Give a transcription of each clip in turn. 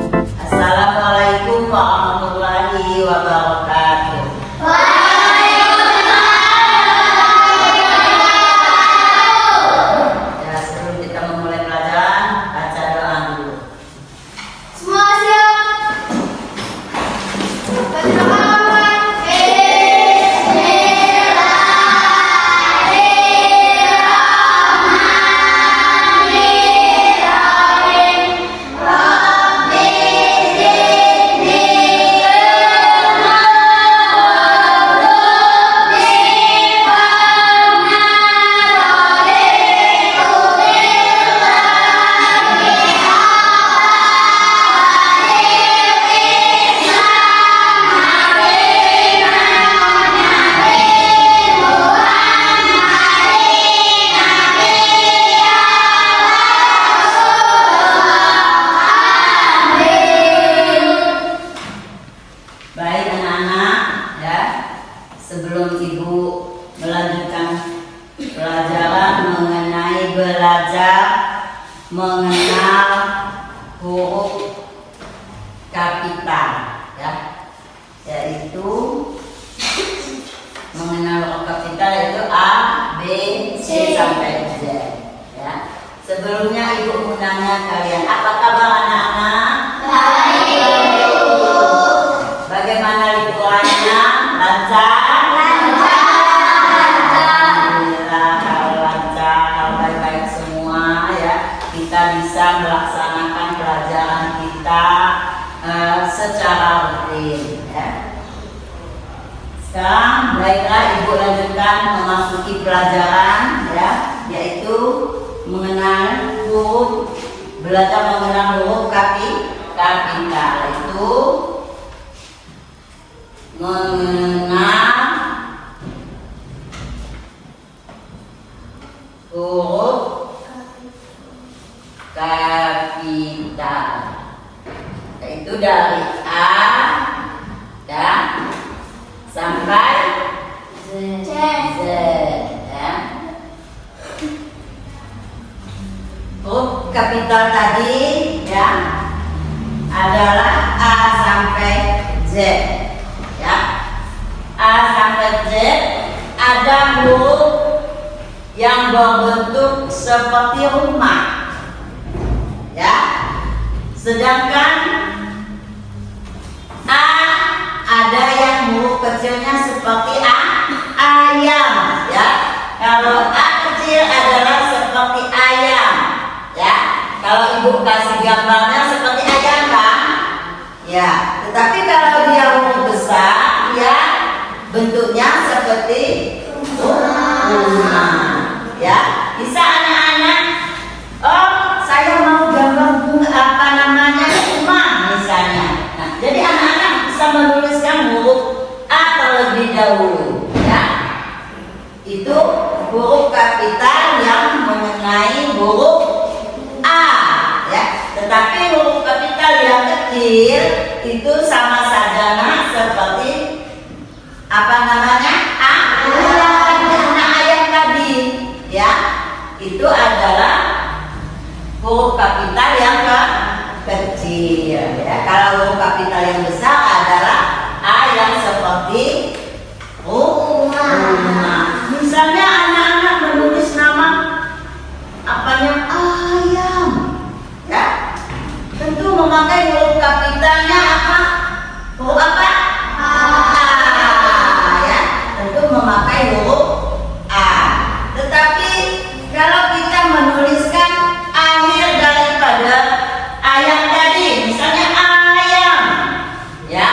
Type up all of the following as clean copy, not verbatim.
Assalamualaikum warahmatullahi wabarakatuh. Ya, sebelum kita memulai pelajaran, baca doa dulu. Semua siap. Baik anak-anak, ya. Sebelum Ibu melanjutkan pelajaran mengenai belajar mengenal huruf kapital, ya, yaitu mengenal huruf kapital yaitu A, B, C sampai Z, ya. Sebelumnya Ibu mau nanya kalian, apa kabar anak-anak? Bagaimana liburannya? Lancar? Alhamdulillah, kalau lancar, kalau baik-baik semua, ya. Kita bisa melaksanakan pelajaran kita secara rutin, ya. Sekarang baiklah Ibu lanjutkan memasuki pelajaran, ya, yaitu mengenal huruf, belajar mengenal huruf kapital, itu mengenal huruf kapital, yaitu dari A, ya, sampai Z, ya. Huruf kapital tadi, ya, adalah A sampai Z. Ya, A sampai Z ada huruf yang berbentuk seperti rumah, ya. Sedangkan A ada yang huruf kecilnya seperti ayam, ya. Kalau A kecil adalah seperti ayam, ya. Kalau Ibu kasih gambarnya seperti ayam kan, ya. Tetapi kalau dia huruf besar, ya, bentuknya seperti rumah, ya. Bisa anak-anak, oh saya mau gambar bunga apa namanya rumah misalnya. Nah, jadi anak-anak bisa menuliskan huruf A terlebih dahulu, ya. Itu huruf kapital yang mengenai huruf A, ya. Tetapi huruf kapital yang kecil itu sama saja seperti apa namanya ayam tadi, ya. Itu adalah huruf kapital yang kecil, ya. Kalau huruf kapital yang besar adalah A yang seperti rumah. Misalnya anak-anak menulis nama apanya ayam, ya, tentu memakai huruf kapitalnya apa? Huruf apa? A, ya, tentu memakai huruf A. Tetapi kalau kita menuliskan akhir daripada ayam tadi, misalnya ayam, ya,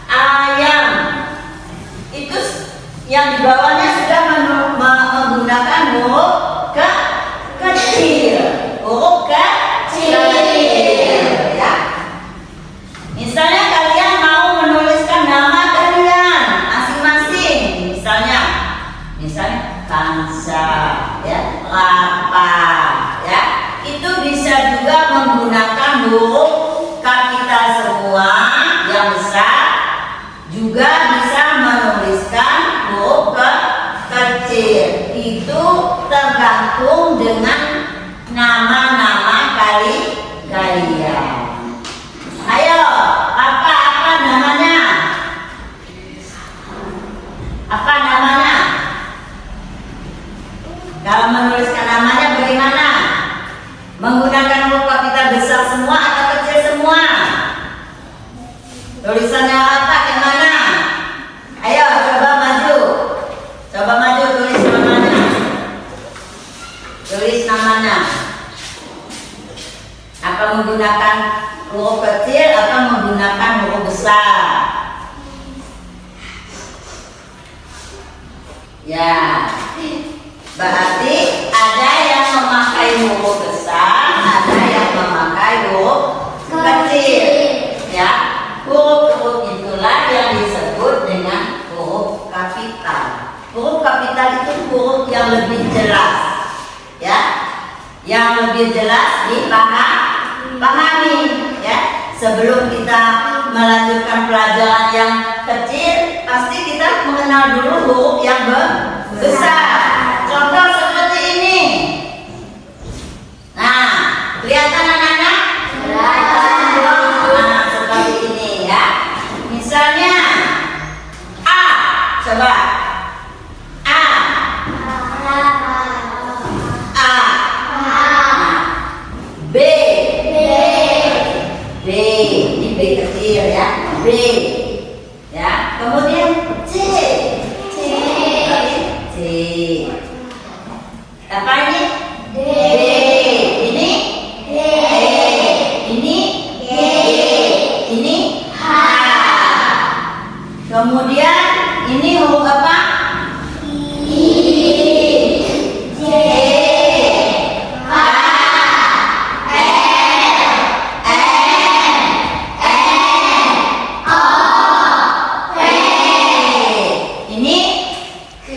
ayam, itu yang di bawahnya sudah menggunakan huruf kecil, huruf kecil, ya. Misalnya kalian mau menuliskan nama kalian masing-masing, misalnya Kansa, ya, Rapa, ya, itu bisa juga menggunakan huruf kapital semua yang besar, juga bisa menuliskan huruf kecil. Itu tergantung dengan nama-nama kalian. Kalau menuliskan namanya bagaimana? Menggunakan huruf kapital besar semua atau kecil semua? Tulisannya apa? Yang mana? Ayo coba maju. Coba maju, tulis namanya. Tulis namanya. Apa menggunakan huruf kecil atau menggunakan huruf besar? Ya. Berarti ada yang memakai huruf besar, ada yang memakai huruf kecil. Ya. Huruf-huruf itulah yang disebut dengan huruf kapital. Huruf kapital itu huruf yang lebih jelas, ya, yang lebih jelas dipahami, ya. Sebelum kita melanjutkan pelajaran yang kecil, pasti kita mengenal dulu huruf yang besar. Contoh seperti ini. Nah, kelihatan anak-anak? Nah, seperti ini ya. Misalnya A, coba. A. B. B. Ini B kecil ya. B. Ya. Kemudian C. C. Apa ini? D. Ini D. Ini G. Ini H. Kemudian ini huruf apa? I. J. K. L. M. O. P. Ini Q.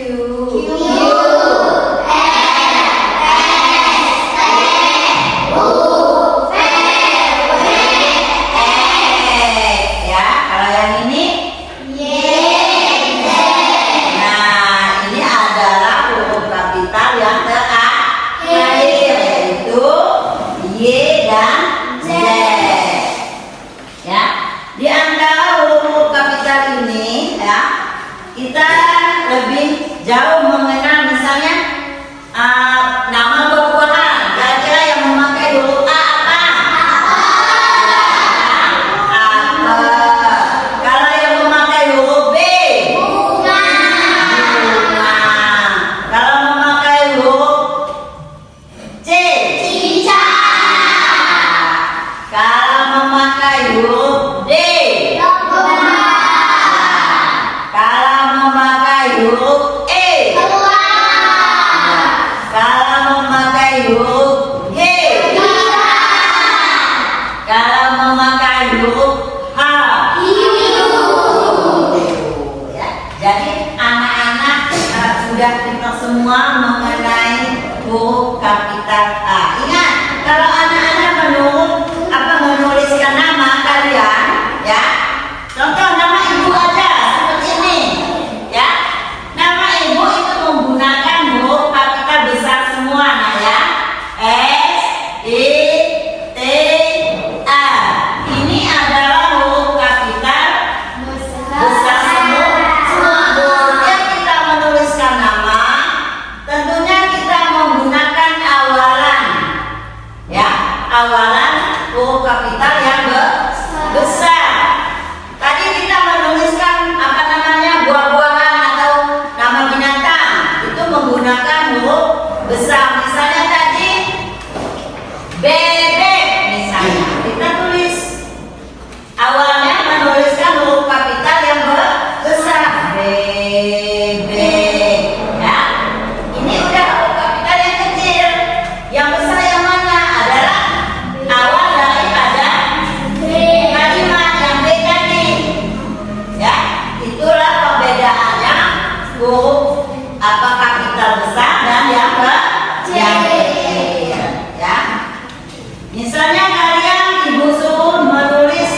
Kita lebih jauh mengenal misalnya nama buah-buahan. Kira-kira yang memakai huruf A apa? Apel. Kalau yang memakai huruf B? Bunga. Kalau memakai huruf C? Cicak. Kalau memakai huruf D? Huruf E. Kalau memakai huruf G. Kalau memakai huruf H. Ya. Jadi anak-anak sudah pintar semua mengenai huruf kapital A. Ingat, kalau anak-anak menuliskan nama kalian, ya. Contoh nama ibu aja seperti ini, ya. Nama ibu itu menggunakan huruf kapital besar semua, nah ya. S, I, T, A. Ini adalah huruf kapital besar semua. Kemudian kita menuliskan nama, tentunya kita menggunakan awalan, ya. Awalan huruf kapital yang besar. Tadi kita menuliskan apa namanya, buah-buahan atau nama binatang, itu menggunakan huruf besar. Misalnya tadi bebek, misalnya kita tulis awalnya menuliskan huruf kapital yang besar, bebek, ya. Ini udah huruf kapital yang kecil. Yang besar yang mana? Adalah awal daripada kalimat yang B tadi, ya. Itulah perbedaannya huruf apa kapital besar dan yang kecil, ya. Misalnya kalian, ibu suruh menulis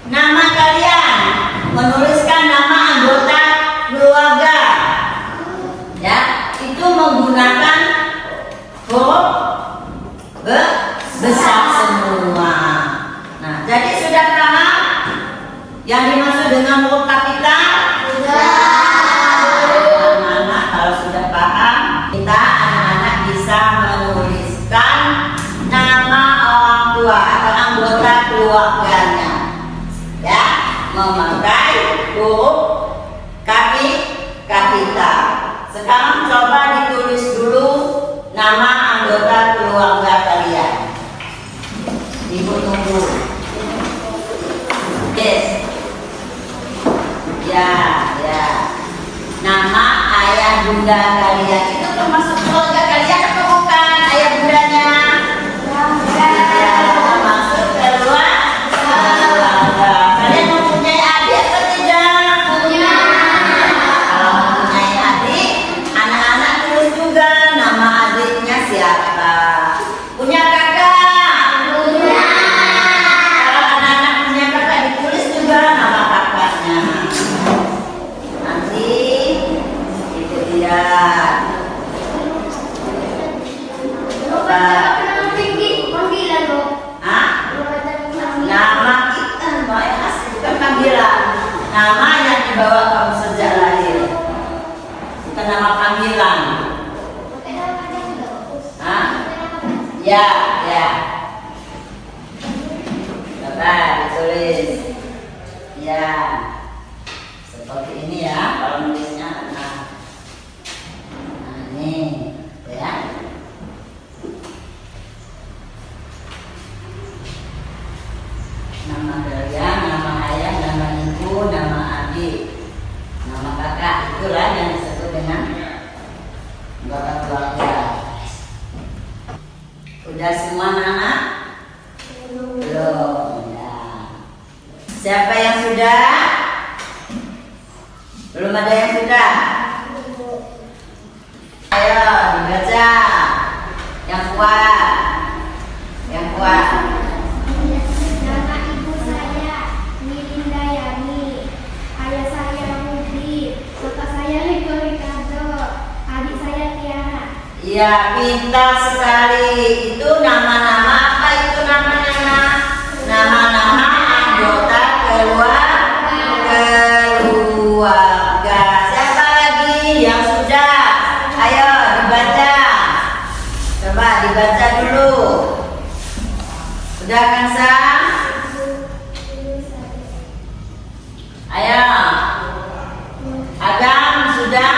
nama kalian, menuliskan nama anggota keluarga, ya. Itu menggunakan huruf besar semua. Nah, jadi sudah paham yang dimaksud dengan huruf kapital? Sudah. Anak-anak, kalau sudah paham, kita anak-anak bunda kalian itu termasuk keluarga kalian atau bukan? Ayah bundanya? Ya, termasuk keluarga. Kalian mempunyai adik atau tidak? Punya. Kalau mempunyai adik, anak-anak tulis juga nama adiknya siapa. Punya kakak? Punya. Kalau anak-anak punya kakak ditulis juga nama kakaknya. Nanti itu dia. Coba. Panggilan dong. Ah? Nama kita, bukan panggilan. Nama yang dibawa kamu sejak lahir. Bukan nama panggilan. Hah? Ya, ya. Coba ditulis. Ya. Seperti ini ya, kalau nulisnya. Nah, ini, ya. Nama kalian, nama ayah, nama ibu, nama adik, nama kakak, itulah yang disebut dengan anggota keluarga. Udah semua nama? Belum. Ya. Siapa yang sudah? Belum ada yang sudah? Ayo dibaca. Yang kuat. Yang kuat. Nama ibu saya Milinda Yani, ayah saya Budi, bapak saya Rico Ricardo, adik saya Tiana. Iya, pintar sekali. Itu nama-nama apa itu namanya? Nama-nama anggota keluarga. Siapa lagi yang sudah? Ayo dibaca. Coba dibaca dulu. Sudah kan, Sam? Ayo. Agam sudah?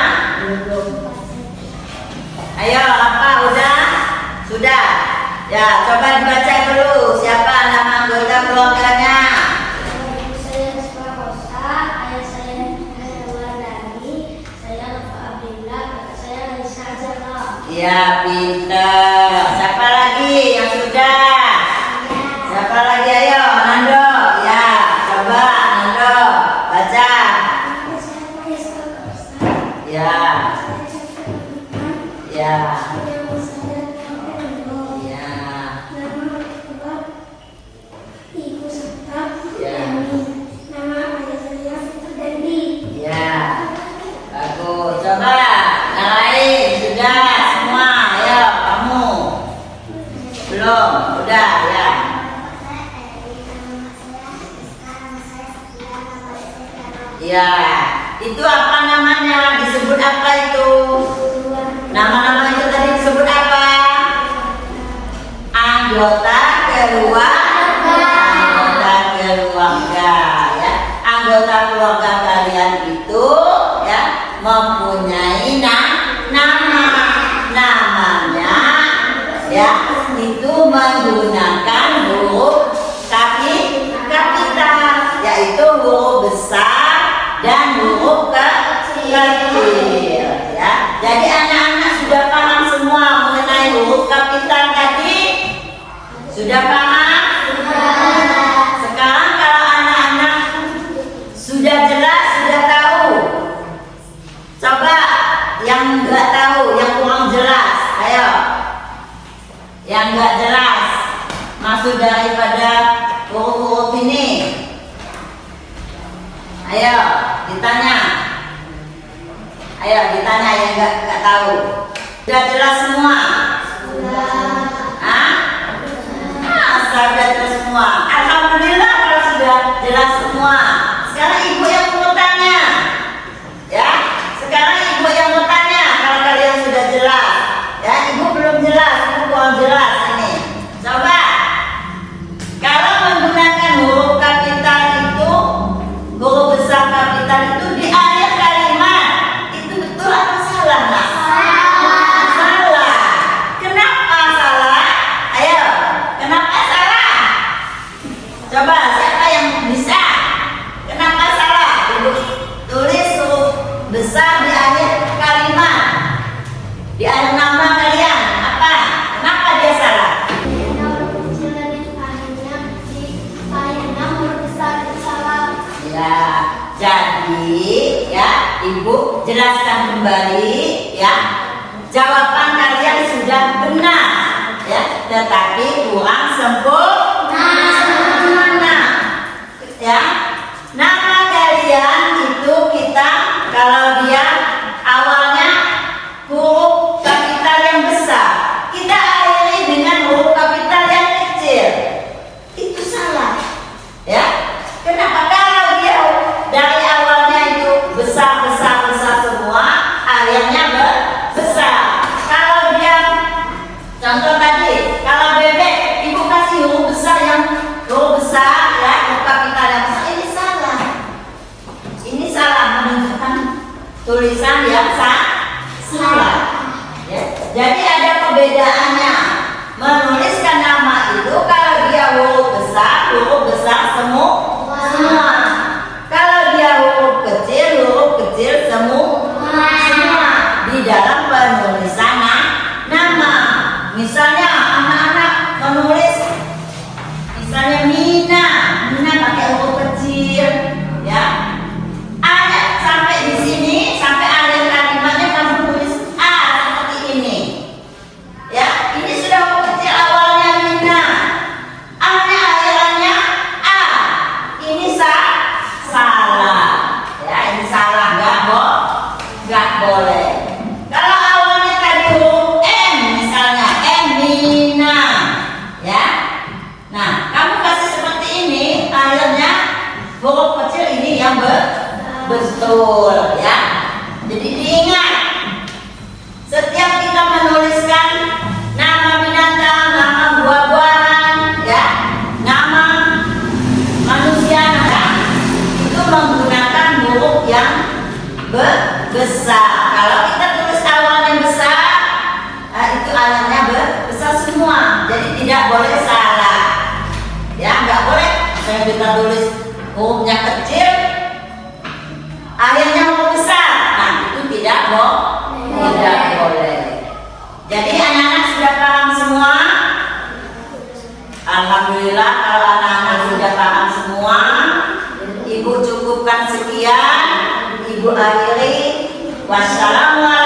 Ayo, apa udah? Sudah. Ya, coba dibaca dulu. Siapa nama anggota keluarganya? Ibu saya Risma Rosa, ayah saya Wardani, saya Rafa Abdillah, kakak saya Lisa Azara. Ya, pintar. Siapa lagi yang sudah? Siapa lagi? Ayo, Nando. Ya, coba Nando baca. Nama saya Maisa Rosa, Ya, ya, nama saya Fernando, ya. nama kedua Ibu Sata, Ya. nama ayah saya Dendi. Ya, bagus. Coba yang lain sudah semua. Ayo, kamu belum? Udah ya. Ya, itu apa namanya? Disebut apa itu? Nama-nama itu tadi disebut apa? Anggota keluarga. Anggota keluarga ya. Anggota keluarga kalian itu ya mempunyai nama. Namanya ya itu menggunakan huruf kapital, yaitu huruf besar dan huruf kecil ya. Jadi anak-anak sudah paham semua mengenai huruf kapital tadi? Sudah paham? Sekarang kalau anak-anak sudah jelas, sudah tahu. Coba yang enggak tahu, yang kurang jelas, ayo. Yang enggak jelas maksud daripada huruf-huruf ini. Ayo ditanya. Ayo ditanya yang enggak tahu. Sudah jelas semua? Hah? Sudah jelas semua. Alhamdulillah kalau sudah jelas semua. Sekarang ibu yang mau tanya. Ya, sekarang ibu yang mau tanya kalau kalian sudah jelas. Ya, ibu belum jelas, ibu kurang jelas ini. Coba. Kalau menggunakan huruf kapital itu, huruf besar kapital itu di akhir kalimat, itu betul atau salah, Nak? Salah. tulisan yang salah. Ya. Jadi ada perbedaannya. Menuliskan nama itu kalau dia huruf besar semua. Kalau dia huruf kecil semua. Di dalam penulisan nama. Misalnya anak-anak menulis misalnya Mina pakai huruf kecil, ya. Ada sampai di sini, sampai akhir kalimatnya kamu tulis A seperti ini. Ya, ini sudah huruf kecil awalnya Mina. Akhirannya A. Ini salah. Ya, ini salah, enggak boleh. Kalau awalnya tadi huruf M misalnya, M Mina. Ya. Nah, kamu kasih seperti ini, akhirnya huruf kecil ini yang betul, ya. Jadi diingat, setiap kita menuliskan nama binatang, nama buah-buahan, ya, nama manusia, ya, itu menggunakan huruf yang besar. Kalau kita tulis awalnya besar, itu akhirnya besar semua. Jadi tidak boleh salah. Ya, nggak boleh. Saya kita tulis hurufnya kecil, akhirnya huruf besar. Nah, itu tidak boleh. Jadi anak-anak sudah paham semua? Alhamdulillah kalau anak-anak sudah paham semua. Ibu cukupkan sekian. Ibu akhiri. Wassalamualaikum.